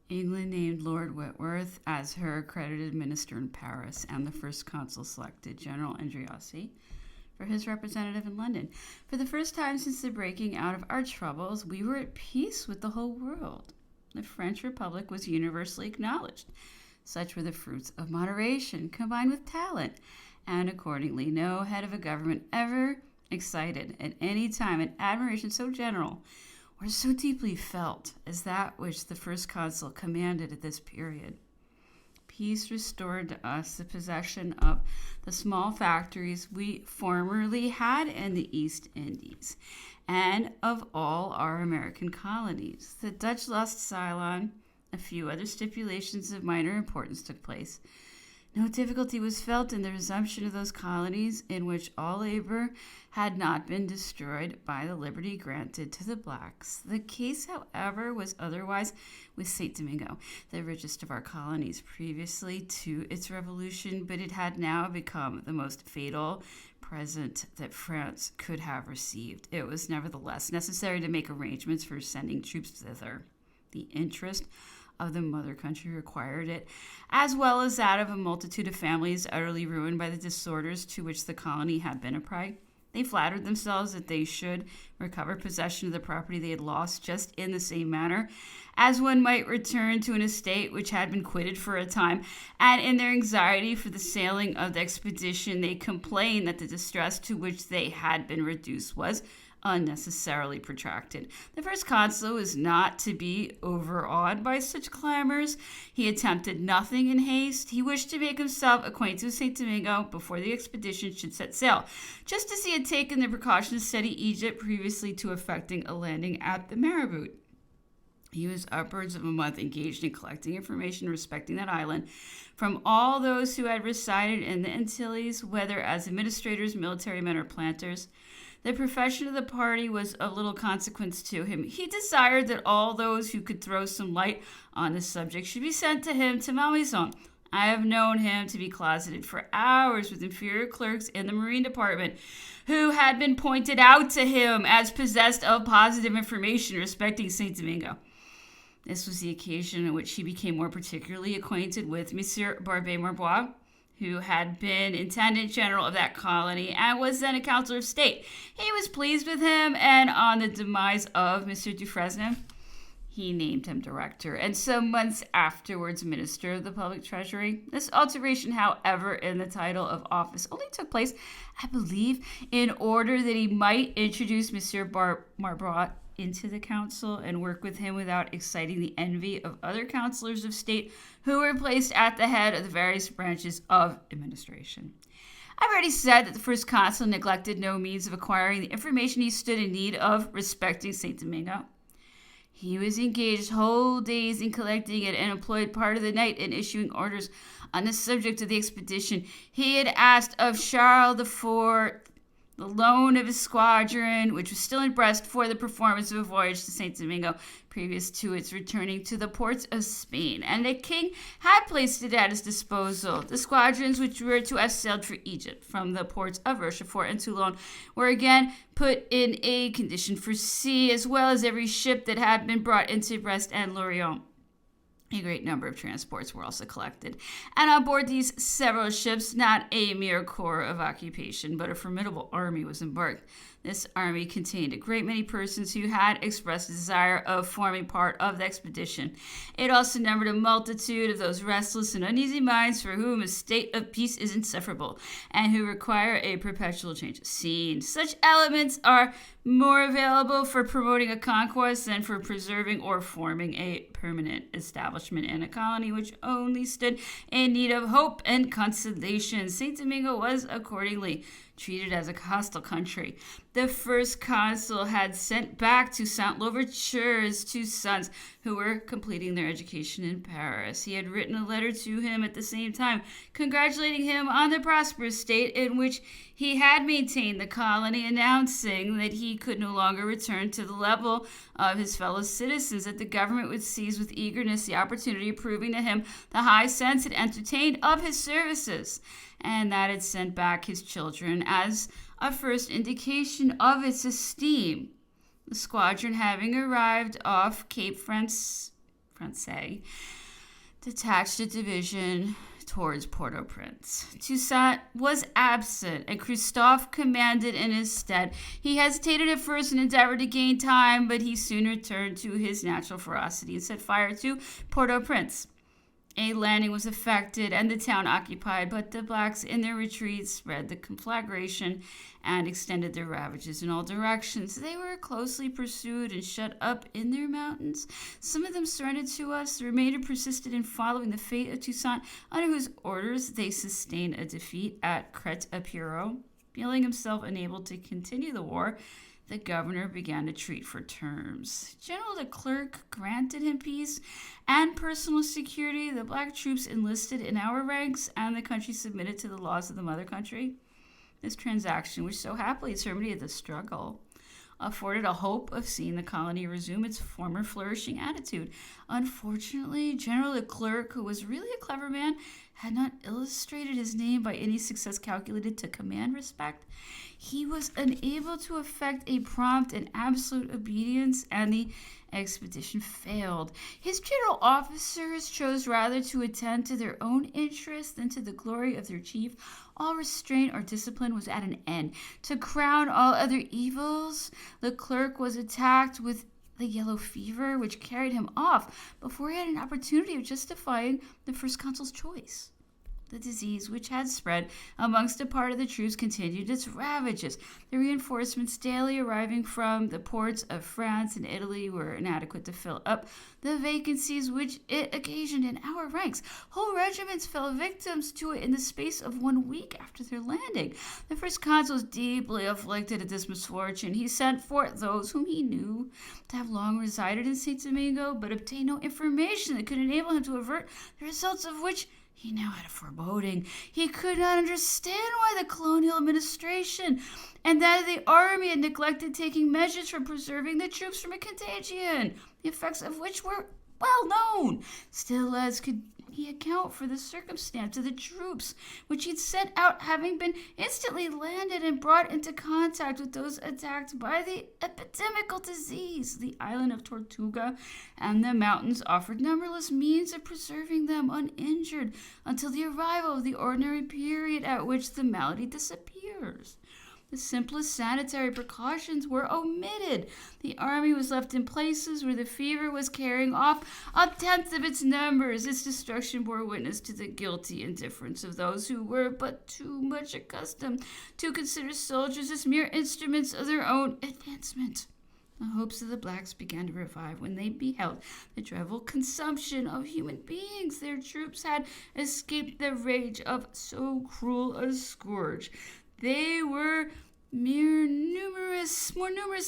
England named Lord Whitworth as her accredited minister in Paris, and the first consul selected General Andreassi for his representative in London. For the first time since the breaking out of our troubles, we were at peace with the whole world. The French Republic was universally acknowledged. Such were the fruits of moderation combined with talent, and accordingly no head of a government ever excited at any time an admiration so general or so deeply felt as that which the first consul commanded at this period. Peace restored to us the possession of the small factories we formerly had in the East Indies, and of all our American colonies. The Dutch lost Ceylon. A few other stipulations of minor importance took place. No difficulty was felt in the resumption of those colonies in which all labor had not been destroyed by the liberty granted to the blacks. The case, however, was otherwise with St. Domingo, the richest of our colonies previously to its revolution, but it had now become the most fatal present that France could have received. It was nevertheless necessary to make arrangements for sending troops thither. The interest of the mother country required it, as well as that of a multitude of families utterly ruined by the disorders to which the colony had been a prey. They flattered themselves that they should recover possession of the property they had lost just in the same manner as one might return to an estate which had been quitted for a time, and in their anxiety for the sailing of the expedition they complained that the distress to which they had been reduced was unnecessarily protracted. The first consul was not to be overawed by such clamors. He attempted nothing in haste. He wished to make himself acquainted with St. Domingo before the expedition should set sail, just as he had taken the precaution to study Egypt previously to effecting a landing at the Marabout. He was upwards of a month engaged in collecting information respecting that island from all those who had resided in the Antilles, whether as administrators, military men, or planters. The profession of the party was of little consequence to him. He desired that all those who could throw some light on the subject should be sent to him to Malmaison. I have known him to be closeted for hours with inferior clerks in the Marine Department who had been pointed out to him as possessed of positive information respecting St. Domingo. This was the occasion on which he became more particularly acquainted with Monsieur Barbé-Marbois, who had been intendant general of that colony and was then a counselor of state. He was pleased with him, and on the demise of Monsieur Dufresne, he named him director, and some months afterwards minister of the public treasury. This alteration, however, in the title of office only took place, I believe, in order that he might introduce Monsieur Marbois into the council and work with him without exciting the envy of other counselors of state who were placed at the head of the various branches of administration. I've already said that the first consul neglected no means of acquiring the information he stood in need of respecting St. Domingo. He was engaged whole days in collecting it and employed part of the night in issuing orders on the subject of the expedition. He had asked of Charles IV the loan of his squadron, which was still in Brest, for the performance of a voyage to St. Domingo previous to its returning to the ports of Spain, and the king had placed it at his disposal. The squadrons which were to have sailed for Egypt from the ports of Rochefort and Toulon were again put in a condition for sea, as well as every ship that had been brought into Brest and Lorient. A great number of transports were also collected, and on board these several ships, not a mere corps of occupation, but a formidable army was embarked. This army contained a great many persons who had expressed a desire of forming part of the expedition. It also numbered a multitude of those restless and uneasy minds for whom a state of peace is insufferable, and who require a perpetual change of scene. Such elements are more available for promoting a conquest than for preserving or forming a permanent establishment in a colony which only stood in need of hope and consolation. St. Domingo was accordingly treated as a hostile country. The first consul had sent back to Saint Louverture his two sons, who were completing their education in Paris. He had written a letter to him at the same time, congratulating him on the prosperous state in which he had maintained the colony, announcing that he could no longer return to the level of his fellow citizens, that the government would seize with eagerness the opportunity of proving to him the high sense it entertained of his services, and that it sent back his children as a first indication of its esteem. The squadron having arrived off Cape Francais, detached a division towards Port-au-Prince. Toussaint was absent, and Christophe commanded in his stead. He hesitated at first and endeavored to gain time, but he soon returned to his natural ferocity and set fire to Port-au-Prince. A landing was effected and the town occupied, but the blacks in their retreat spread the conflagration and extended their ravages in all directions. They were closely pursued and shut up in their mountains. Some of them surrendered to us. The remainder persisted in following the fate of Toussaint, under whose orders they sustained a defeat at Crête-à-Pierrot. Feeling himself unable to continue the war, the governor began to treat for terms. General Leclerc granted him peace and personal security. The black troops enlisted in our ranks, and the country submitted to the laws of the mother country. This transaction, which so happily terminated the struggle, afforded a hope of seeing the colony resume its former flourishing attitude. Unfortunately, General Leclerc, who was really a clever man, had not illustrated his name by any success calculated to command respect. He was unable to effect a prompt and absolute obedience, and the expedition failed. His general officers chose rather to attend to their own interests than to the glory of their chief. All restraint or discipline was at an end. To crown all other evils, Leclerc was attacked with the yellow fever, which carried him off before he had an opportunity of justifying the first consul's choice. The disease, which had spread amongst a part of the troops, continued its ravages. The reinforcements daily arriving from the ports of France and Italy were inadequate to fill up the vacancies which it occasioned in our ranks. Whole regiments fell victims to it in the space of 1 week after their landing. The first consul was deeply afflicted at this misfortune. He sent forth those whom he knew to have long resided in St. Domingo, but obtained no information that could enable him to avert the results of which he now had a foreboding. He could not understand why the colonial administration and that of the army had neglected taking measures for preserving the troops from a contagion, the effects of which were well known. Still less could he account for the circumstance of the troops which he'd sent out having been instantly landed and brought into contact with those attacked by the epidemical disease. The island of Tortuga and the mountains offered numberless means of preserving them uninjured until the arrival of the ordinary period at which the malady disappears. The simplest sanitary precautions were omitted. The army was left in places where the fever was carrying off 1/10 of its numbers. Its destruction bore witness to the guilty indifference of those who were but too much accustomed to consider soldiers as mere instruments of their own advancement. The hopes of the blacks began to revive when they beheld the dreadful consumption of human beings. Their troops had escaped the rage of so cruel a scourge. They were more numerous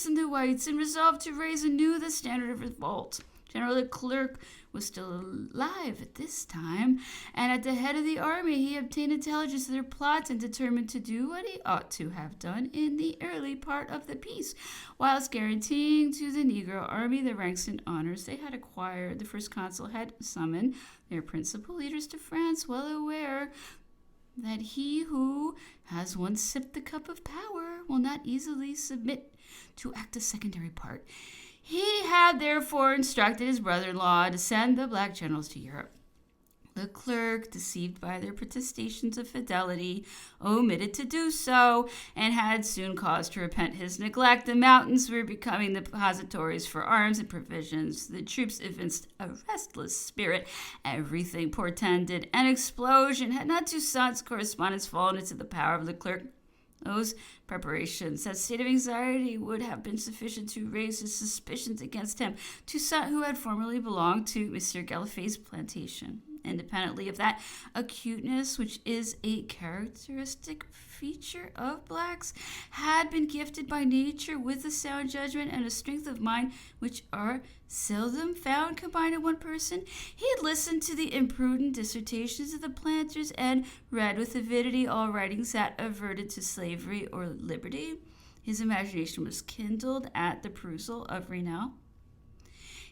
than the whites, and resolved to raise anew the standard of revolt. General Leclerc was still alive at this time, and at the head of the army he obtained intelligence of their plots and determined to do what he ought to have done in the early part of the peace, whilst guaranteeing to the Negro army the ranks and honors they had acquired. The first consul had summoned their principal leaders to France, well aware that he who has once sipped the cup of power will not easily submit to act a secondary part. He had therefore instructed his brother-in-law to send the black generals to Europe. Leclerc, deceived by their protestations of fidelity, omitted to do so, and had soon cause to repent his neglect. The mountains were becoming the depositories for arms and provisions. The troops evinced a restless spirit. Everything portended an explosion. Had not Toussaint's correspondence fallen into the power of Leclerc, those preparations, that state of anxiety would have been sufficient to raise his suspicions against him. Toussaint, who had formerly belonged to M. Galifet's plantation, independently of that acuteness which is a characteristic feature of blacks, had been gifted by nature with a sound judgment and a strength of mind which are seldom found combined in one person. He had listened to the imprudent dissertations of the planters and read with avidity all writings that adverted to slavery or liberty. His imagination was kindled at the perusal of Raynal.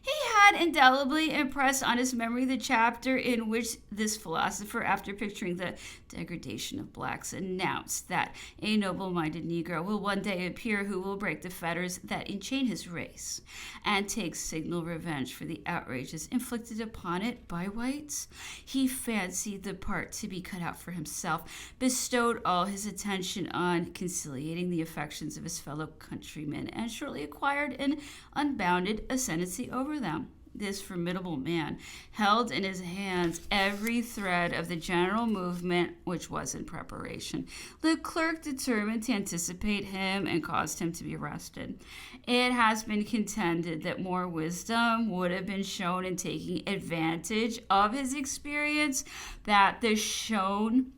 He had indelibly impressed on his memory the chapter in which this philosopher, after picturing the degradation of blacks, announced that a noble-minded Negro will one day appear who will break the fetters that enchain his race and take signal revenge for the outrages inflicted upon it by whites. He fancied the part to be cut out for himself, bestowed all his attention on conciliating the affections of his fellow countrymen, and shortly acquired an unbounded ascendancy over them. This formidable man held in his hands every thread of the general movement which was in preparation. Leclerc determined to anticipate him and caused him to be arrested. It has been contended that more wisdom would have been shown in taking advantage of his experience, that the shown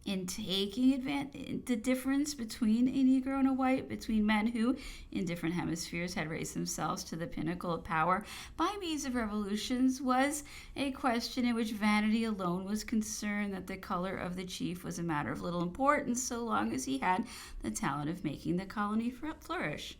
in taking advantage the difference between a Negro and a white, between men who, in different hemispheres, had raised themselves to the pinnacle of power by means of revolutions, was a question in which vanity alone was concerned, that the color of the chief was a matter of little importance so long as he had the talent of making the colony flourish.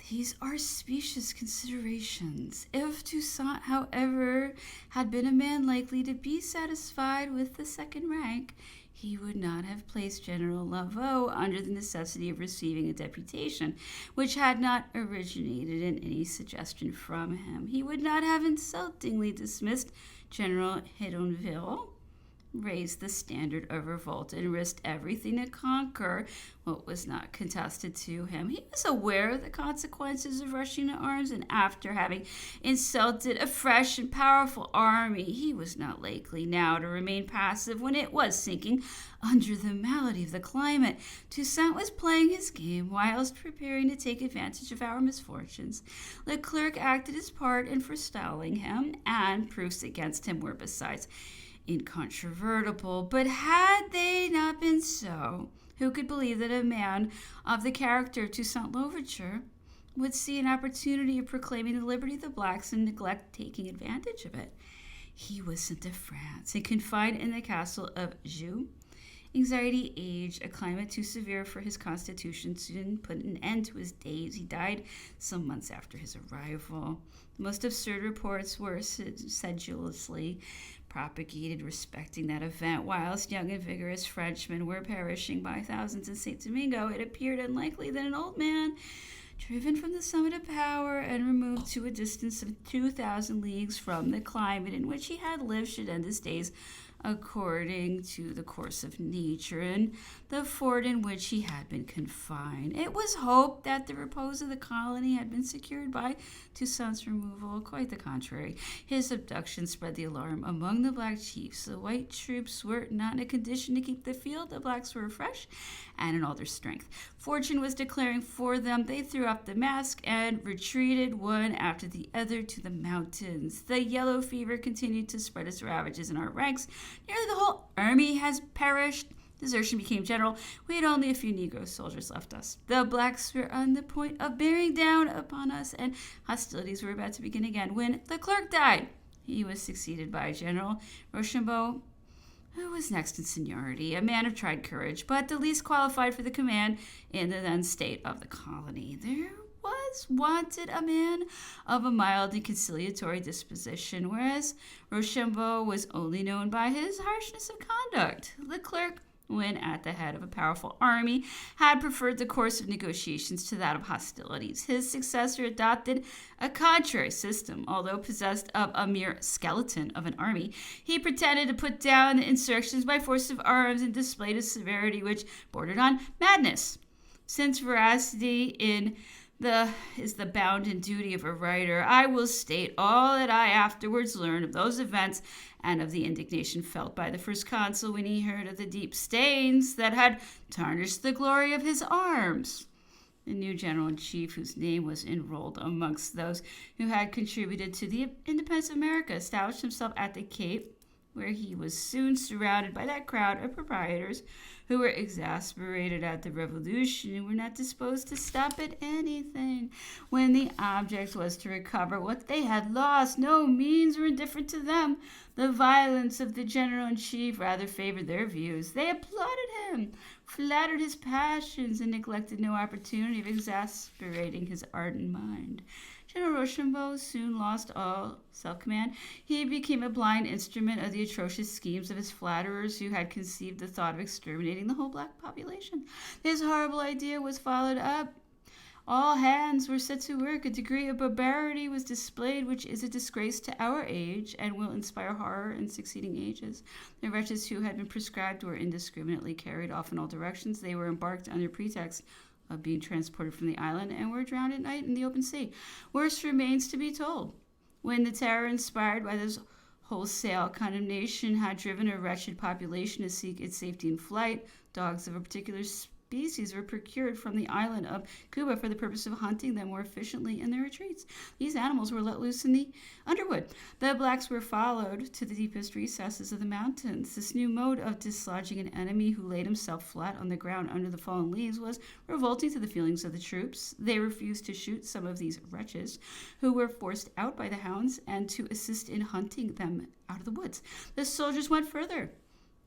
These are specious considerations. If Toussaint, however, had been a man likely to be satisfied with the second rank, he would not have placed General Laveaux under the necessity of receiving a deputation which had not originated in any suggestion from him. He would not have insultingly dismissed General Hedonville, raised the standard of revolt, and risked everything to conquer what was not contested to him. He was aware of the consequences of rushing to arms, and after having insulted a fresh and powerful army, he was not likely now to remain passive when it was sinking under the malady of the climate. Toussaint was playing his game whilst preparing to take advantage of our misfortunes. Leclerc acted his part in forestalling him, and proofs against him were besides incontrovertible. But had they not been so, who could believe that a man of the character of Toussaint Louverture would see an opportunity of proclaiming the liberty of the blacks and neglect taking advantage of it? He was sent to France and confined in the castle of Joux. Anxiety, age, a climate too severe for his constitution, soon put an end to his days. He died some months after his arrival. The most absurd reports were sedulously propagated respecting that event. Whilst young and vigorous Frenchmen were perishing by thousands in St. Domingo, it appeared unlikely that an old man, driven from the summit of power and removed to a distance of 2,000 leagues from the climate in which he had lived, should end his days according to the course of nature in the fort in which he had been confined. It was hoped that the repose of the colony had been secured by Toussaint's removal. Quite the contrary. His abduction spread the alarm among the black chiefs. The white troops were not in a condition to keep the field. The blacks were fresh and in all their strength. Fortune was declaring for them. They threw up the mask and retreated one after the other to the mountains. The yellow fever continued to spread its ravages in our ranks. Nearly the whole army has perished. Desertion became general. We had only a few Negro soldiers left us. The blacks were on the point of bearing down upon us, and hostilities were about to begin again when Leclerc died. He was succeeded by General Rochambeau, who was next in seniority, a man of tried courage, but the least qualified for the command in the then state of the colony. There was wanted a man of a mild and conciliatory disposition, whereas Rochambeau was only known by his harshness of conduct. Leclerc, when at the head of a powerful army, had preferred the course of negotiations to that of hostilities. His successor adopted a contrary system. Although possessed of a mere skeleton of an army, he pretended to put down the insurrections by force of arms and displayed a severity which bordered on madness. Since veracity is the bounden duty of a writer, I will state all that I afterwards learned of those events and of the indignation felt by the first consul when he heard of the deep stains that had tarnished the glory of his arms. The new general-in-chief, whose name was enrolled amongst those who had contributed to the independence of America, established himself at the Cape, where he was soon surrounded by that crowd of proprietors who were exasperated at the revolution and were not disposed to stop at anything. When the object was to recover what they had lost, no means were indifferent to them. The violence of the general-in-chief rather favored their views. They applauded him, flattered his passions, and neglected no opportunity of exasperating his ardent mind. General Rochambeau soon lost all self-command. He became a blind instrument of the atrocious schemes of his flatterers who had conceived the thought of exterminating the whole black population. This horrible idea was followed up. All hands were set to work. A degree of barbarity was displayed which is a disgrace to our age and will inspire horror in succeeding ages. The wretches who had been proscribed were indiscriminately carried off in all directions. They were embarked under pretext of being transported from the island and were drowned at night in the open sea. Worse remains to be told. When the terror inspired by this wholesale condemnation had driven a wretched population to seek its safety in flight, dogs of a particular species were procured from the island of Cuba for the purpose of hunting them more efficiently in their retreats. These animals were let loose in the underwood. The blacks were followed to the deepest recesses of the mountains. This new mode of dislodging an enemy who laid himself flat on the ground under the fallen leaves was revolting to the feelings of the troops. They refused to shoot some of these wretches who were forced out by the hounds and to assist in hunting them out of the woods. The soldiers went further.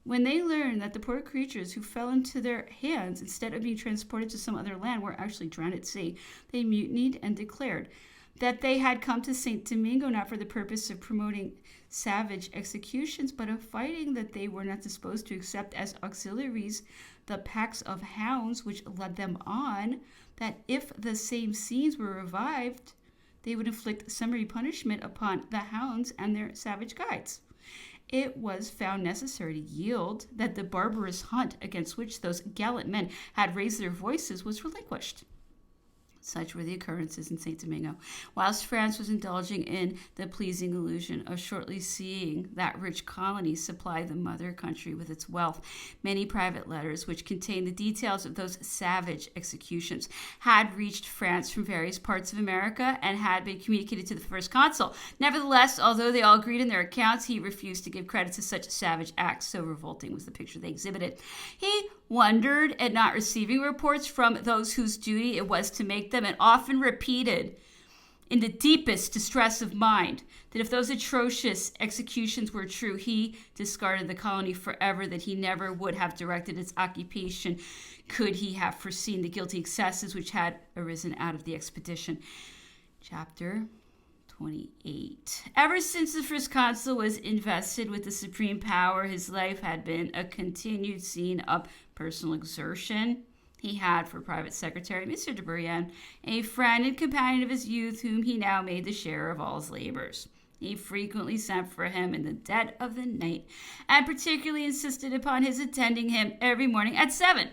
When they learned that the poor creatures who fell into their hands, instead of being transported to some other land, were actually drowned at sea, they mutinied and declared that they had come to St. Domingo not for the purpose of promoting savage executions, but of fighting, that they were not disposed to accept as auxiliaries the packs of hounds which led them on, that if the same scenes were revived, they would inflict summary punishment upon the hounds and their savage guides. It was found necessary to yield that the barbarous hunt against which those gallant men had raised their voices was relinquished. Such were the occurrences in St. Domingo, whilst France was indulging in the pleasing illusion of shortly seeing that rich colony supply the mother country with its wealth. Many private letters, which contained the details of those savage executions, had reached France from various parts of America and had been communicated to the first consul. Nevertheless, although they all agreed in their accounts, he refused to give credit to such savage acts, so revolting was the picture they exhibited. He wondered at not receiving reports from those whose duty it was to make them, and often repeated in the deepest distress of mind that if those atrocious executions were true, he discarded the colony forever, that he never would have directed its occupation could he have foreseen the guilty excesses which had arisen out of the expedition. Chapter 28. Ever since the first consul was invested with the supreme power, his life had been a continued scene of personal exertion. He had for private secretary Mr. de Bourrienne, a friend and companion of his youth, whom he now made the share of all his labors. He frequently sent for him in the dead of the night, and particularly insisted upon his attending him every morning at 7.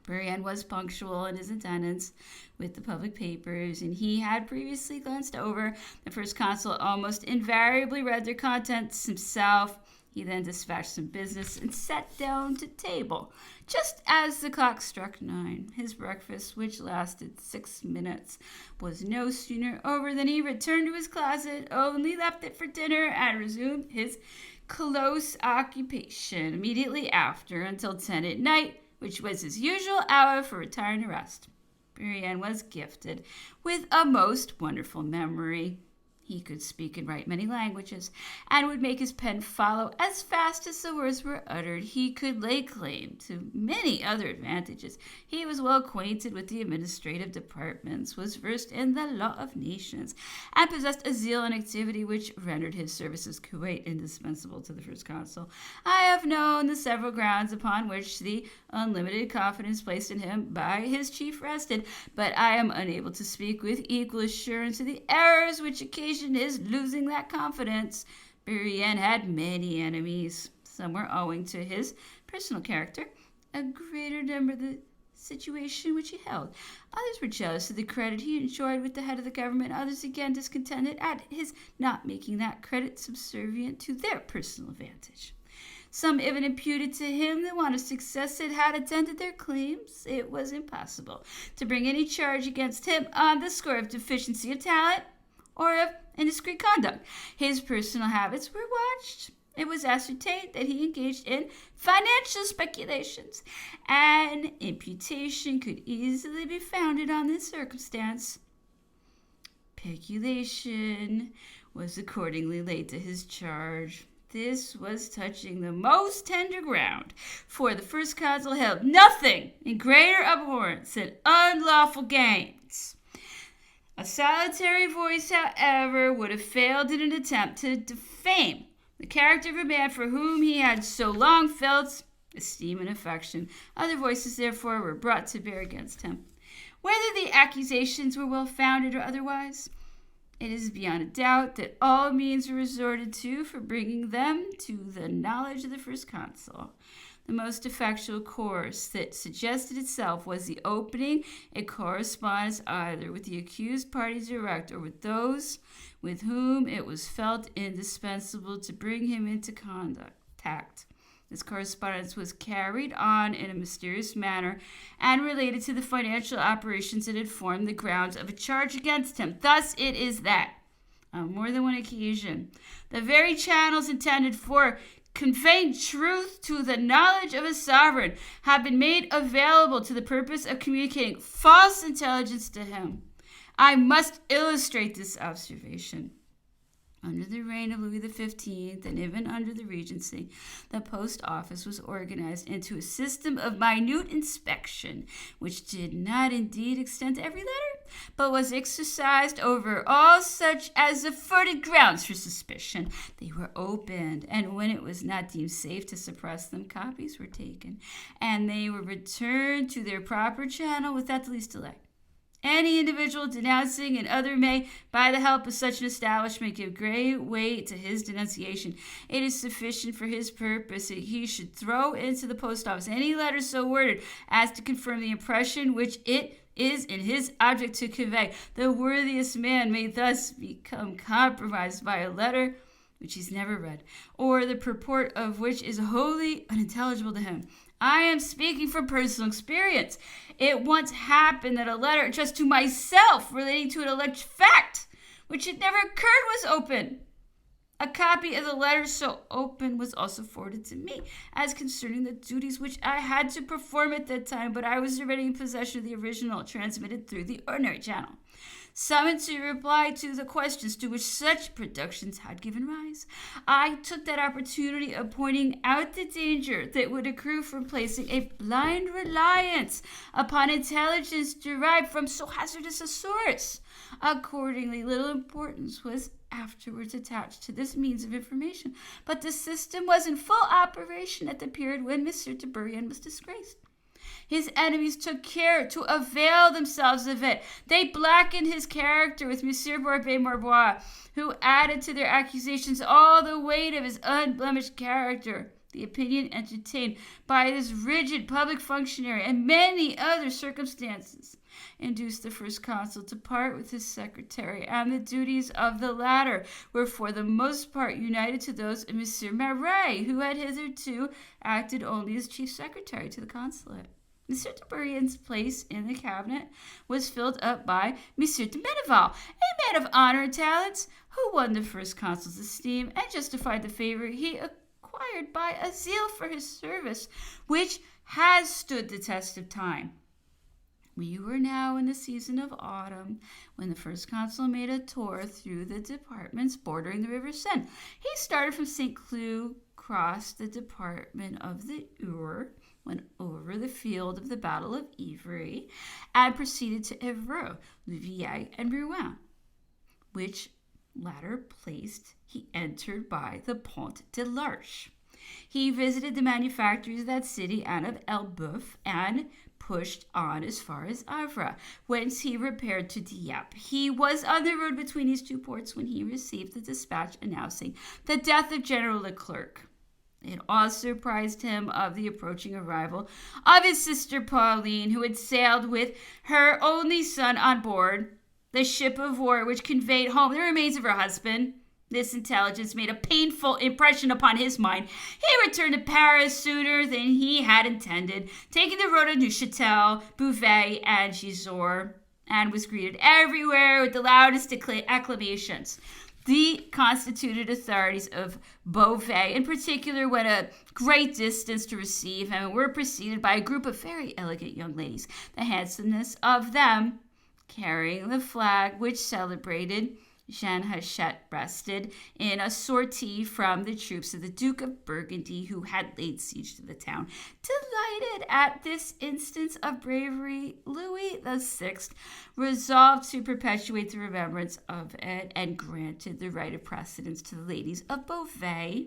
Bourrienne was punctual in his attendance with the public papers, and he had previously glanced over the first consul, almost invariably read their contents himself. He then dispatched some business and sat down to table. Just as the clock struck 9, his breakfast, which lasted 6 minutes, was no sooner over than he returned to his closet, only left it for dinner, and resumed his close occupation immediately after until 10 at night, which was his usual hour for retiring to rest. Bourrienne was gifted with a most wonderful memory. He could speak and write many languages, and would make his pen follow as fast as the words were uttered. He could lay claim to many other advantages. He was well acquainted with the administrative departments, was versed in the law of nations, and possessed a zeal and activity which rendered his services quite indispensable to the first consul. I have known the several grounds upon which the unlimited confidence placed in him by his chief rested, but I am unable to speak with equal assurance of the errors which occasioned his losing that confidence. Bourrienne had many enemies. Some were owing to his personal character, a greater number the situation which he held. Others were jealous of the credit he enjoyed with the head of the government. Others again discontented at his not making that credit subservient to their personal advantage. Some even imputed to him the want of success that had attended their claims. It was impossible to bring any charge against him on the score of deficiency of talent or of indiscreet conduct. His personal habits were watched. It was ascertained that he engaged in financial speculations. An imputation could easily be founded on this circumstance. Peculation was accordingly laid to his charge. This was touching the most tender ground, for the first consul held nothing in greater abhorrence than unlawful gains. A solitary voice, however, would have failed in an attempt to defame the character of a man for whom he had so long felt esteem and affection. Other voices, therefore, were brought to bear against him. Whether the accusations were well-founded or otherwise, it is beyond a doubt that all means were resorted to for bringing them to the knowledge of the first consul. The most effectual course that suggested itself was the opening a correspondence either with the accused party direct or with those with whom it was felt indispensable to bring him into contact. This correspondence was carried on in a mysterious manner and related to the financial operations that had formed the grounds of a charge against him. Thus it is that, on more than one occasion, the very channels intended for conveying truth to the knowledge of a sovereign have been made available to the purpose of communicating false intelligence to him. I must illustrate this observation. Under the reign of Louis XV, and even under the Regency, the post office was organized into a system of minute inspection, which did not indeed extend to every letter, but was exercised over all such as afforded grounds for suspicion. They were opened, and when it was not deemed safe to suppress them, copies were taken, and they were returned to their proper channel without the least delay. Any individual denouncing another may, by the help of such an establishment, give great weight to his denunciation. It is sufficient for his purpose that he should throw into the post office any letter so worded as to confirm the impression which it is in his object to convey. The worthiest man may thus become compromised by a letter which he's never read, or the purport of which is wholly unintelligible to him. I am speaking from personal experience. It once happened that a letter addressed to myself relating to an alleged fact, which had never occurred, was opened. A copy of the letter so opened was also forwarded to me, as concerning the duties which I had to perform at that time, but I was already in possession of the original, transmitted through the ordinary channel. Summoned to reply to the questions to which such productions had given rise, I took that opportunity of pointing out the danger that would accrue from placing a blind reliance upon intelligence derived from so hazardous a source. Accordingly, little importance was afterwards attached to this means of information, but the system was in full operation at the period when M. de Bourrienne was disgraced. His enemies took care to avail themselves of it. They blackened his character with M. Barbé-Marbois, who added to their accusations all the weight of his unblemished character. The opinion entertained by this rigid public functionary and many other circumstances induced the first consul to part with his secretary, and the duties of the latter were for the most part united to those of M. Maret, who had hitherto acted only as chief secretary to the consulate. M. de Bourrienne's place in the cabinet was filled up by M. de Meneval, a man of honor and talents, who won the first consul's esteem and justified the favor he acquired by a zeal for his service which has stood the test of time. We were now in the season of autumn, when the first consul made a tour through the departments bordering the river Seine. He started from St. Cloud, crossed the department of the Eure, went over the field of the Battle of Ivry, and proceeded to Evreux, Louviers, and Rouen, which latter place he entered by the Pont de l'Arche. He visited the manufactories of that city and of Elbeuf, and pushed on as far as Havre, whence he repaired to Dieppe. He was on the road between these two ports when he received the dispatch announcing the death of General Leclerc. It also apprised him of the approaching arrival of his sister Pauline, who had sailed with her only son on board the ship of war which conveyed home the remains of her husband. This intelligence made a painful impression upon his mind. He returned to Paris sooner than he had intended, taking the road of Neuchâtel, Beauvais, and Gisors, and was greeted everywhere with the loudest acclamations. The constituted authorities of Beauvais, in particular, went a great distance to receive him and were preceded by a group of very elegant young ladies, the handsomeness of them carrying the flag which celebrated Jean Hachette rested in a sortie from the troops of the Duke of Burgundy, who had laid siege to the town. Delighted at this instance of bravery, Louis VI resolved to perpetuate the remembrance of it and granted the right of precedence to the ladies of Beauvais,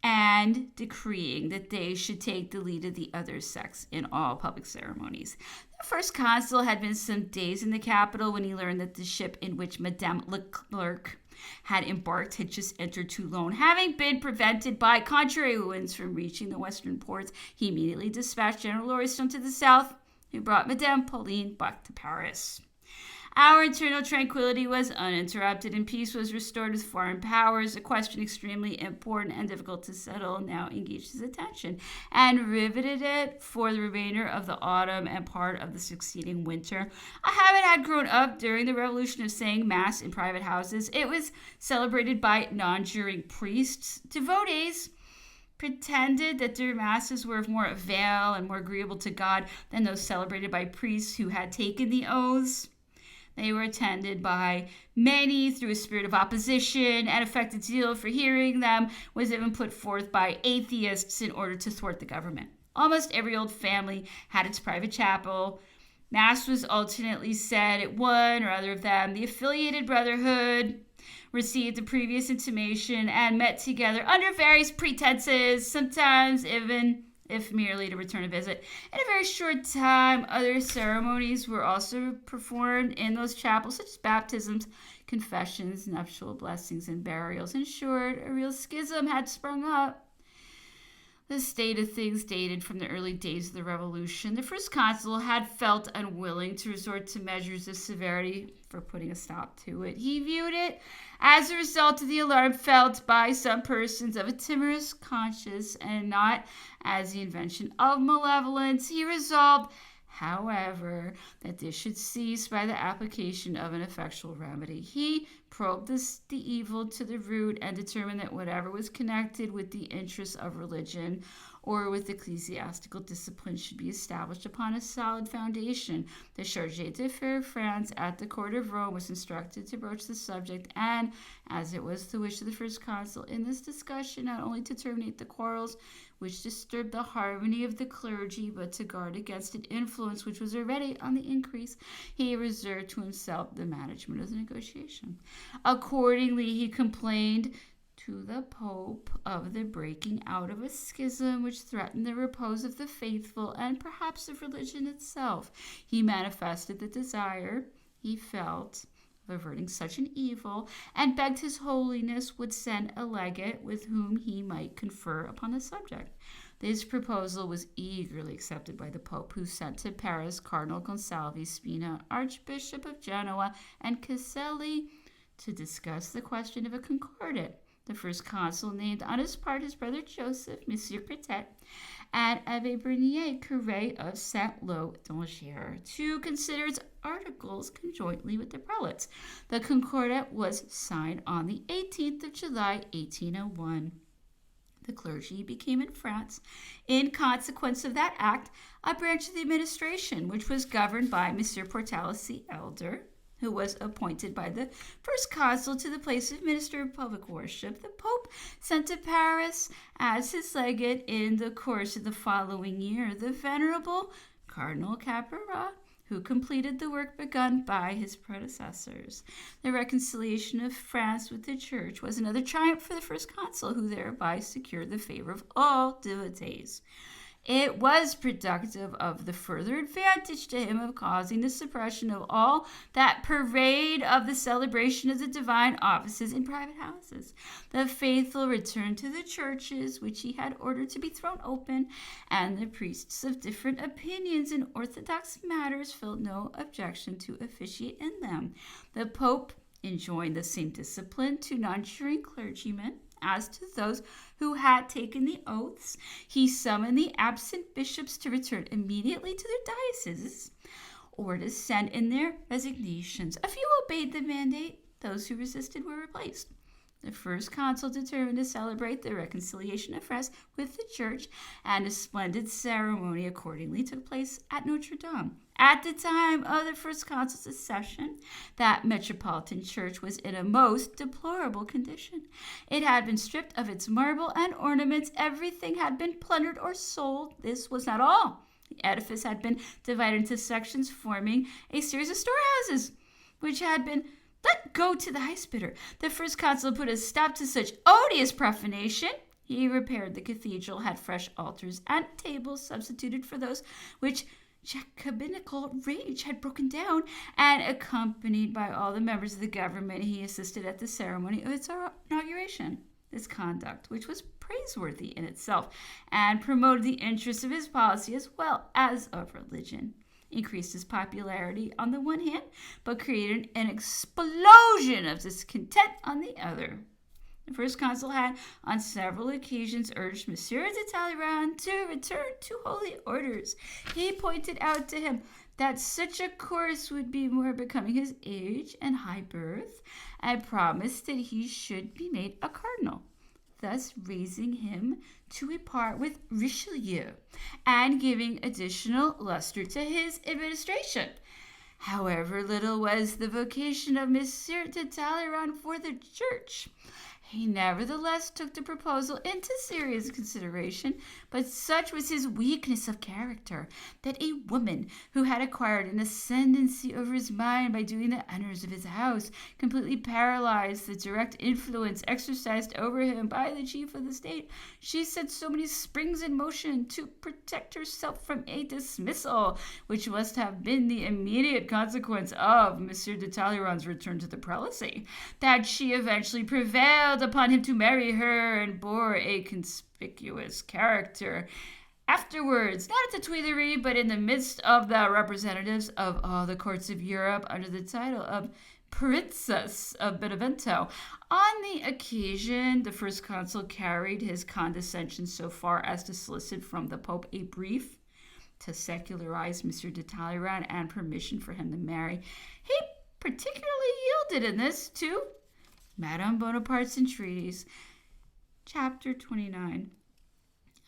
and decreeing that they should take the lead of the other sex in all public ceremonies. The first consul had been some days in the capital when he learned that the ship in which Madame Leclerc had embarked had just entered Toulon. Having been prevented by contrary winds from reaching the western ports, he immediately dispatched General Lauriston to the south, who brought Madame Pauline back to Paris. Our internal tranquility was uninterrupted, and peace was restored with foreign powers. A question extremely important and difficult to settle now engaged his attention, and riveted it for the remainder of the autumn and part of the succeeding winter. A habit had grown up during the Revolution of saying Mass in private houses. It was celebrated by non-juring priests. Devotees pretended that their masses were of more avail and more agreeable to God than those celebrated by priests who had taken the oaths. They were attended by many through a spirit of opposition, and affected zeal for hearing them was even put forth by atheists in order to thwart the government. Almost every old family had its private chapel. Mass was alternately said at one or other of them. The affiliated brotherhood received the previous intimation and met together under various pretenses, sometimes even if merely to return a visit. In a very short time, other ceremonies were also performed in those chapels, such as baptisms, confessions, nuptial blessings, and burials. In short, a real schism had sprung up. The state of things dated from the early days of the Revolution. The first consul had felt unwilling to resort to measures of severity for putting a stop to it. He viewed it as a result of the alarm felt by some persons of a timorous conscience, and not as the invention of malevolence. He resolved, however, that this should cease by the application of an effectual remedy. He probed the evil to the root, and determined that whatever was connected with the interests of religion or with ecclesiastical discipline should be established upon a solid foundation. The Charge d'Affaires of France at the court of Rome was instructed to broach the subject, and as it was the wish of the first consul in this discussion not only to terminate the quarrels which disturbed the harmony of the clergy, but to guard against an influence which was already on the increase, he reserved to himself the management of the negotiation. Accordingly, he complained to the Pope of the breaking out of a schism which threatened the repose of the faithful and perhaps of religion itself. He manifested the desire he felt of averting such an evil, and begged His Holiness would send a legate with whom he might confer upon the subject. This proposal was eagerly accepted by the Pope, who sent to Paris Cardinal Gonsalvi Spina, Archbishop of Genoa, and Caselli to discuss the question of a concordat. The first consul named on his part his brother Joseph, Monsieur Cretet, and Abbé Bernier, curé of Saint-Lô d'Angers, to consider its articles conjointly with the prelates. The concordat was signed on the 18th of July, 1801. The clergy became in France, in consequence of that act, a branch of the administration, which was governed by Monsieur Portalis the Elder, who was appointed by the first consul to the place of minister of public worship. The Pope sent to Paris as his legate in the course of the following year the venerable Cardinal Caperat, who completed the work begun by his predecessors. The reconciliation of France with the Church was another triumph for the first consul, who thereby secured the favor of all devotees. It was productive of the further advantage to him of causing the suppression of all that parade of the celebration of the divine offices in private houses. The faithful returned to the churches, which he had ordered to be thrown open, and the priests of different opinions in orthodox matters felt no objection to officiate in them. The Pope enjoined the same discipline to non-juring clergymen as to those who had taken the oaths. He summoned the absent bishops to return immediately to their dioceses or to send in their resignations. A few obeyed the mandate. Those who resisted were replaced. The first consul determined to celebrate the reconciliation of France with the church, and a splendid ceremony accordingly took place at Notre Dame. At the time of the first consul's accession, that metropolitan church was in a most deplorable condition. It had been stripped of its marble and ornaments. Everything had been plundered or sold. This was not all. The edifice had been divided into sections, forming a series of storehouses, which had been let go to the highest bidder. The first consul put a stop to such odious profanation. He repaired the cathedral, had fresh altars and tables substituted for those which Jacobinical rage had broken down, and accompanied by all the members of the government, he assisted at the ceremony of its inauguration. This conduct, which was praiseworthy in itself, and promoted the interests of his policy as well as of religion, increased his popularity on the one hand, but created an explosion of discontent on the other. The first consul had on several occasions urged Monsieur de Talleyrand to return to holy orders. He pointed out to him that such a course would be more becoming his age and high birth, and promised that he should be made a cardinal, thus raising him to a part with Richelieu and giving additional luster to his administration. However little was the vocation of Monsieur de Talleyrand for the church, he nevertheless took the proposal into serious consideration, but such was his weakness of character that a woman who had acquired an ascendancy over his mind by doing the honors of his house completely paralyzed the direct influence exercised over him by the chief of the state. She set so many springs in motion to protect herself from a dismissal, which must have been the immediate consequence of Monsieur de Talleyrand's return to the prelacy, that she eventually prevailed upon him to marry her and bore a conspicuous character afterwards, not at the Tuileries, but in the midst of the representatives of all the courts of Europe under the title of Princess of Benevento. On the occasion, the first consul carried his condescension so far as to solicit from the Pope a brief to secularize Monsieur de Talleyrand and permission for him to marry. He particularly yielded in this to Madame Bonaparte's entreaties. Chapter 29.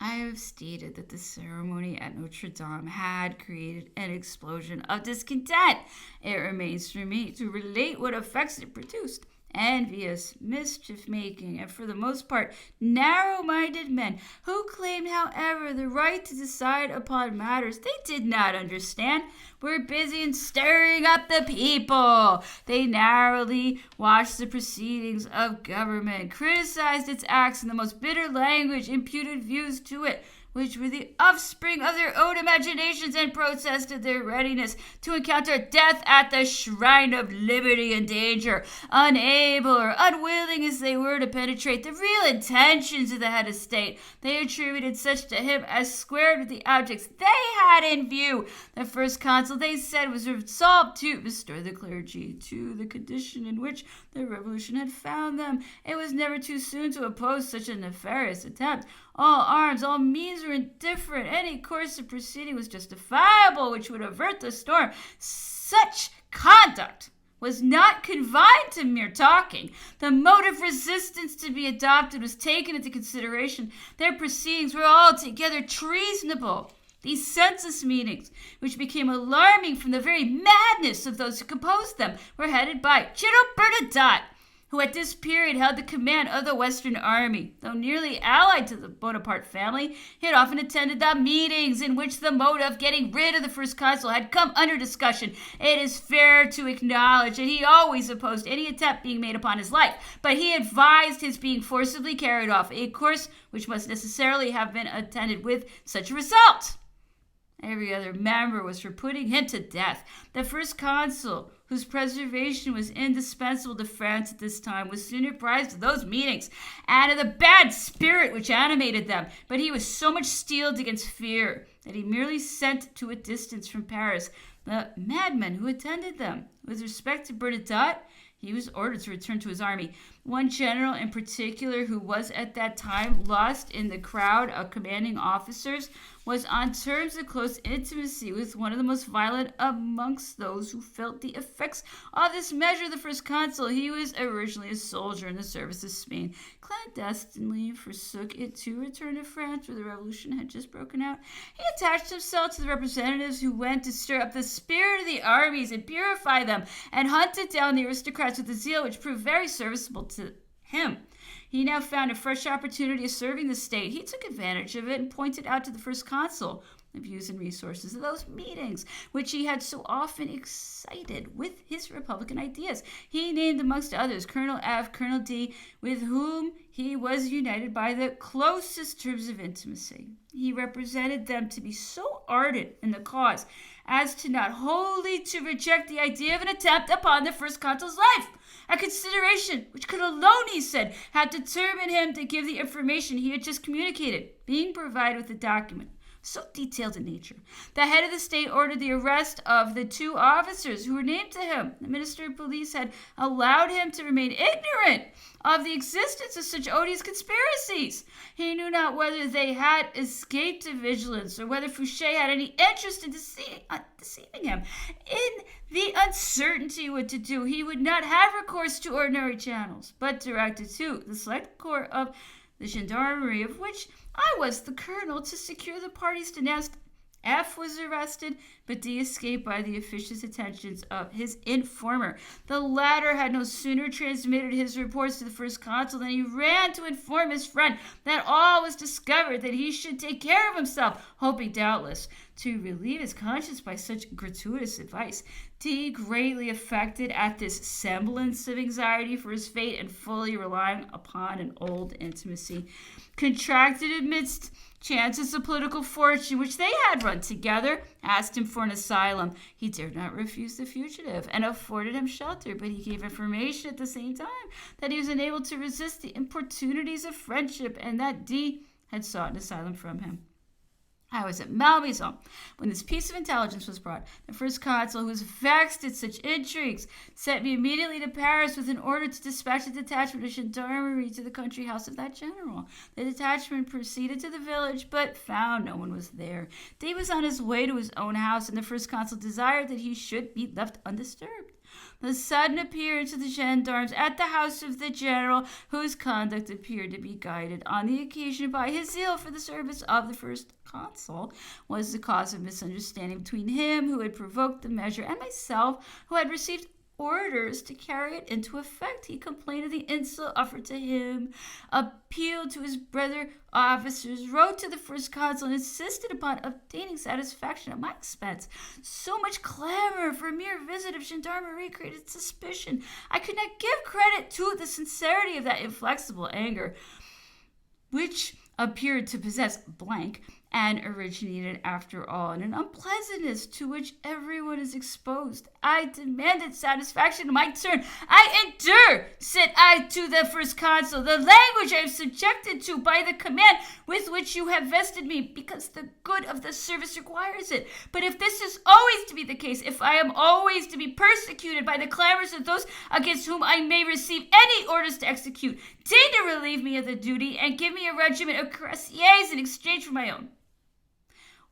I have stated that the ceremony at Notre Dame had created an explosion of discontent. It remains for me to relate what effects it produced. Envious, mischief-making, and for the most part narrow-minded men who claimed, however, the right to decide upon matters they did not understand, were busy in stirring up the people. They narrowly watched the proceedings of government, criticized its acts in the most bitter language, imputed views to it which were the offspring of their own imaginations, and protested their readiness to encounter death at the shrine of liberty and danger, unable or unwilling as they were to penetrate the real intentions of the head of state. They attributed such to him as squared with the objects they had in view. The first consul, they said, was resolved to restore the clergy to the condition in which the revolution had found them. It was never too soon to oppose such a nefarious attempt. All arms, all means were indifferent. Any course of proceeding was justifiable which would avert the storm. Such conduct was not confined to mere talking. The mode of resistance to be adopted was taken into consideration. Their proceedings were altogether treasonable. These census meetings, which became alarming from the very madness of those who composed them, were headed by General Bernadotte, who at this period held the command of the Western Army. Though nearly allied to the Bonaparte family, he had often attended the meetings in which the mode of getting rid of the first consul had come under discussion. It is fair to acknowledge that he always opposed any attempt being made upon his life, but he advised his being forcibly carried off, a course which must necessarily have been attended with such a result. Every other member was for putting him to death. The first consul, whose preservation was indispensable to France at this time, was soon apprised of those meetings and of the bad spirit which animated them. But he was so much steeled against fear that he merely sent to a distance from Paris the madmen who attended them. With respect to Bernadotte, he was ordered to return to his army. One general in particular, who was at that time lost in the crowd of commanding officers, was on terms of close intimacy with one of the most violent amongst those who felt the effects of this measure. The first consul, he was originally a soldier in the service of Spain, clandestinely forsook it to return to France, where the revolution had just broken out. He attached himself to the representatives who went to stir up the spirit of the armies and purify them, and hunted down the aristocrats with a zeal which proved very serviceable to him. He now found a fresh opportunity of serving the state. He took advantage of it and pointed out to the first consul the views and resources of those meetings, which he had so often excited with his Republican ideas. He named amongst others Colonel F., Colonel D., with whom he was united by the closest terms of intimacy. He represented them to be so ardent in the cause as to not wholly to reject the idea of an attempt upon the first consul's life, a consideration which could alone, he said, have determined him to give the information he had just communicated. Being provided with a document so detailed in nature, the head of the state ordered the arrest of the 2 officers who were named to him. The minister of police had allowed him to remain ignorant of the existence of such odious conspiracies. He knew not whether they had escaped to vigilance or whether Fouché had any interest in deceiving him. In the uncertainty what to do, he would not have recourse to ordinary channels, but directed to the select corps of the gendarmerie, of which I was the colonel, to secure the parties denounced. F was arrested, but D escaped by the officious attentions of his informer. The latter had no sooner transmitted his reports to the first consul than he ran to inform his friend that all was discovered, that he should take care of himself, hoping doubtless to relieve his conscience by such gratuitous advice. D, greatly affected at this semblance of anxiety for his fate and fully relying upon an old intimacy, contracted amidst chances of political fortune which they had run together, asked him for an asylum. He dared not refuse the fugitive and afforded him shelter, but he gave information at the same time that he was unable to resist the importunities of friendship and that D had sought an asylum from him. I was at Malmaison when this piece of intelligence was brought. The first consul, who was vexed at such intrigues, sent me immediately to Paris with an order to dispatch a detachment of gendarmerie to the country house of that general. The detachment proceeded to the village, but found no one was there. D was on his way to his own house, and the first consul desired that he should be left undisturbed. The sudden appearance of the gendarmes at the house of the general, whose conduct appeared to be guided on the occasion by his zeal for the service of the first consul, was the cause of misunderstanding between him who had provoked the measure and myself, who had received orders to carry it into effect. He complained of the insult offered to him, appealed to his brother officers, wrote to the first consul, and insisted upon obtaining satisfaction at my expense. So much clamor for a mere visit of gendarmerie created suspicion. I could not give credit to the sincerity of that inflexible anger, which appeared to possess blank, and originated, after all, in an unpleasantness to which everyone is exposed. I demanded satisfaction in my turn. I endure, said I to the first consul, the language I am subjected to by the command with which you have vested me, because the good of the service requires it. But if this is always to be the case, if I am always to be persecuted by the clamors of those against whom I may receive any orders to execute, deign to relieve me of the duty and give me a regiment of cuirassiers in exchange for my own.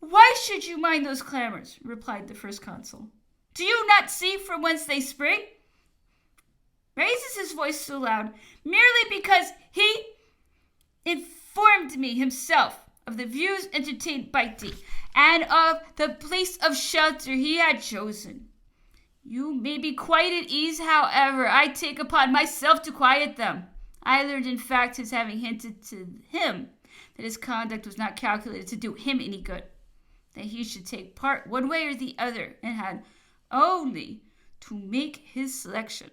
Why should you mind those clamors? Replied the first consul. Do you not see from whence they spring? Raises his voice so loud, merely because he informed me himself of the views entertained by D, and of the place of shelter he had chosen. You may be quite at ease, however. I take upon myself to quiet them. I learned, in fact, his having hinted to him that his conduct was not calculated to do him any good, that he should take part one way or the other, and had only to make his selection.